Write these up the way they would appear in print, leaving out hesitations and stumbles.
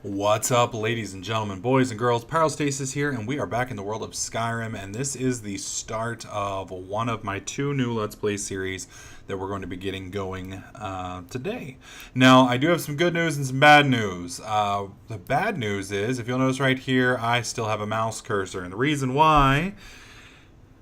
What's up, ladies and gentlemen, boys and girls? Pyrostasis here, and we are back in the world of Skyrim, and this is the start of one of my two new Let's Play series that we're going to be getting going today. Now, I do have some good news and some bad news. The bad news is, if you'll notice right here, I still have a mouse cursor, and the reason why...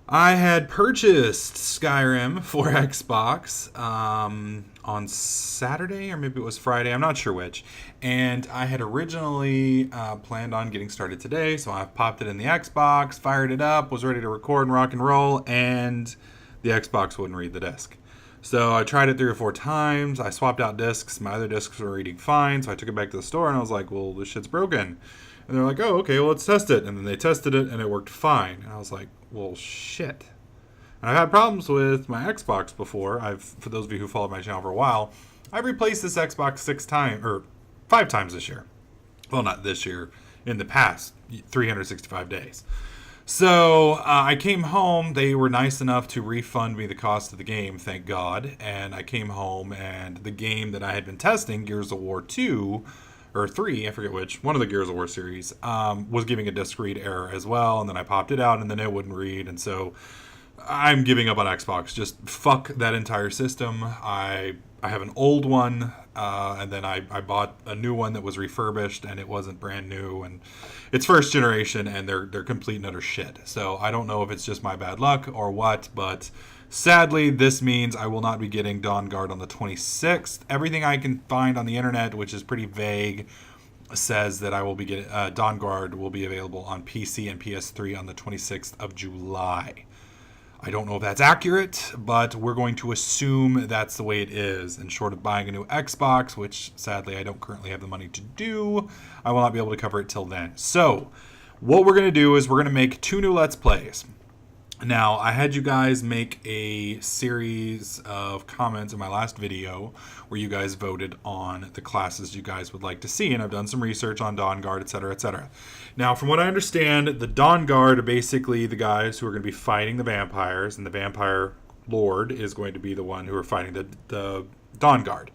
I had purchased Skyrim for Xbox on Saturday, or maybe it was Friday, I'm not sure which. And I had originally planned on getting started today, so I popped it in the Xbox, fired it up, was ready to record and rock and roll, and the Xbox wouldn't read the disc. So I tried it 3 or 4 times, I swapped out discs, my other discs were reading fine, so I took it back to the store and I was like, well, this shit's broken. And they're like, oh, okay, well, let's test it. And then they tested it, and it worked fine. And I was like, well, shit. And I've had problems with my Xbox before. For those of you who followed my channel for a while, I've replaced this Xbox 5 times this year. Well, not this year, in the past 365 days. So I came home. They were nice enough to refund me the cost of the game, thank God. And I came home, and the game that I had been testing, Gears of War 2... or 3, I forget which, one of the Gears of War series, was giving a disk read error as well, and then I popped it out, and then it wouldn't read, and so I'm giving up on Xbox. Just fuck that entire system. I have an old one, and then I bought a new one that was refurbished, and it wasn't brand new, and it's first generation, and they're complete and utter shit. So I don't know if it's just my bad luck or what, but... sadly, this means I will not be getting Dawnguard on the 26th. Everything I can find on the internet, which is pretty vague, says that I will be getting Dawnguard will be available on PC and PS3 on the 26th of July. I don't know if that's accurate, but we're going to assume that's the way it is. And short of buying a new Xbox, which sadly I don't currently have the money to do, I will not be able to cover it till then. So, what we're going to do is we're going to make 2 new Let's Plays. Now, I had you guys make a series of comments in my last video where you guys voted on the classes you guys would like to see, and I've done some research on Dawnguard, etc., etc. Now, from what I understand, the Dawnguard are basically the guys who are going to be fighting the vampires, and the vampire lord is going to be the one who are fighting the Dawnguard.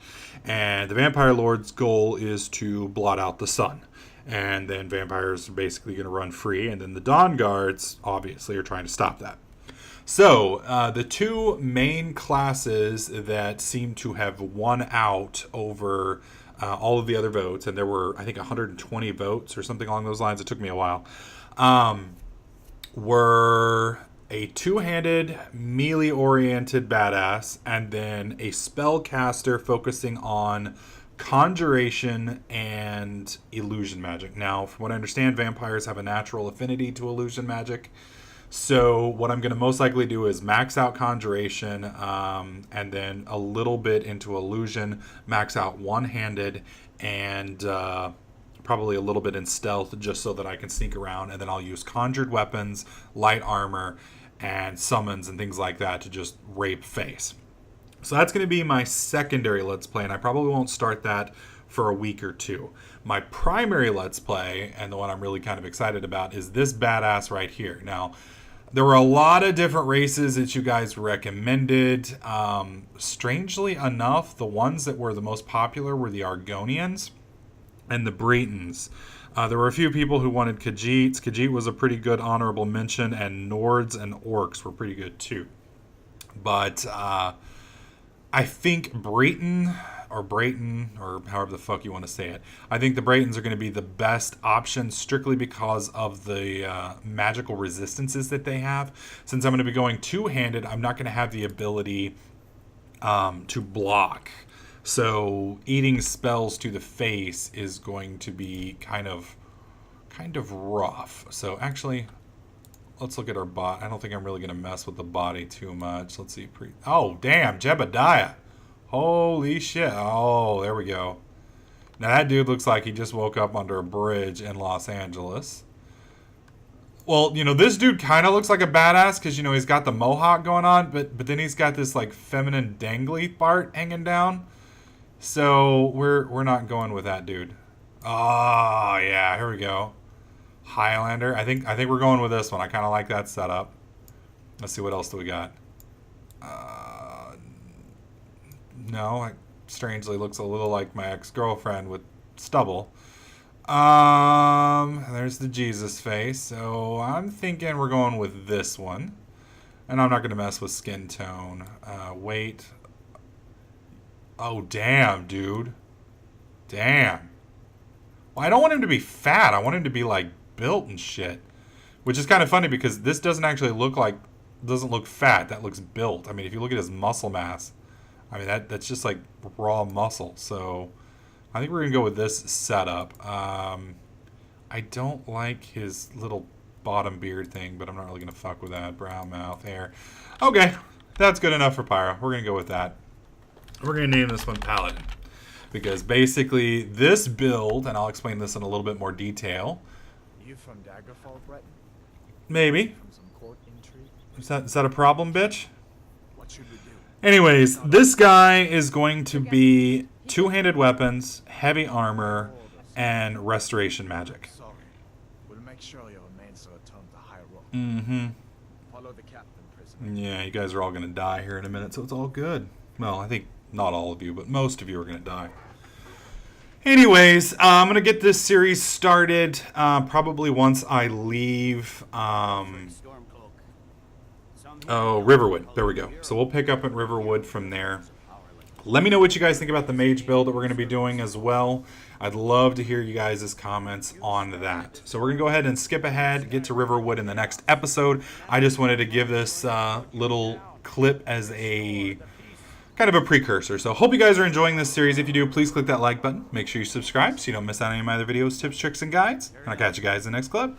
And the vampire lord's goal is to blot out the sun. And then vampires are basically going to run free. And then the Dawn Guards, obviously, are trying to stop that. So, the 2 main classes that seem to have won out over all of the other votes, and there were, I think, 120 votes or something along those lines. It took me a while. Were a 2-handed, melee-oriented badass, and then a spellcaster focusing on conjuration and illusion magic. Now, from what I understand, vampires have a natural affinity to illusion magic. So what I'm going to most likely do is max out conjuration, and then a little bit into illusion, max out one-handed, and probably a little bit in stealth just so that I can sneak around. And then I'll use conjured weapons, light armor, and summons and things like that to just rape face. So that's going to be my secondary Let's Play, and I probably won't start that for a week or 2. My primary Let's Play, and the one I'm really kind of excited about, is this badass right here. Now, there were a lot of different races that you guys recommended. Strangely enough, the ones that were the most popular were the Argonians and the Bretons. There were a few people who wanted Khajiits. Khajiit was a pretty good honorable mention, and Nords and Orcs were pretty good too. But... I think Brayton, or however the fuck you want to say it, I think the Braytons are going to be the best option strictly because of the magical resistances that they have. Since I'm going to be going 2-handed, I'm not going to have the ability to block. So eating spells to the face is going to be kind of rough. So actually... let's look at our bot. I don't think I'm really going to mess with the body too much. Let's see. Oh, damn. Jebediah. Holy shit. Oh, there we go. Now, that dude looks like he just woke up under a bridge in Los Angeles. Well, you know, this dude kind of looks like a badass because, you know, he's got the mohawk going on, but then he's got this, like, feminine dangly part hanging down. So, we're not going with that dude. Oh, yeah. Here we go. Highlander. I think we're going with this one. I kind of like that setup. Let's see, what else do we got? No, it strangely looks a little like my ex-girlfriend with stubble. There's the Jesus face. So I'm thinking we're going with this one. And I'm not going to mess with skin tone. Weight. Oh, damn, dude. Damn. Well, I don't want him to be fat. I want him to be, like, built and shit. Which is kind of funny because this doesn't actually look like... doesn't look fat. That looks built. I mean, if you look at his muscle mass, I mean, that's just, like, raw muscle. So, I think we're going to go with this setup. I don't like his little bottom beard thing, but I'm not really going to fuck with that. Brow, mouth, hair. Okay. That's good enough for Pyro. We're going to go with that. We're going to name this one Paladin. Because basically, this build, and I'll explain this in a little bit more detail. You from Daggerfall, Breton? Maybe. From some court intrigue? Is that a problem, bitch? What should we do? Anyways, this guy is going to be two-handed weapons, heavy armor, and restoration magic. Sorry. We'll make sure your remains are returned to high road. Mm-hmm. Follow the captain, prisoner. Yeah, you guys are all going to die here in a minute, so it's all good. Well, I think not all of you, but most of you are going to die. Anyways, I'm going to get this series started probably once I leave... Riverwood. There we go. So we'll pick up at Riverwood from there. Let me know what you guys think about the mage build that we're going to be doing as well. I'd love to hear you guys' comments on that. So we're going to go ahead and skip ahead, get to Riverwood in the next episode. I just wanted to give this little clip as a kind of a precursor. So hope you guys are enjoying this series. If you do, please click that like button. Make sure you subscribe so you don't miss out on any of my other videos, tips, tricks, and guides. And I'll catch you guys in the next clip.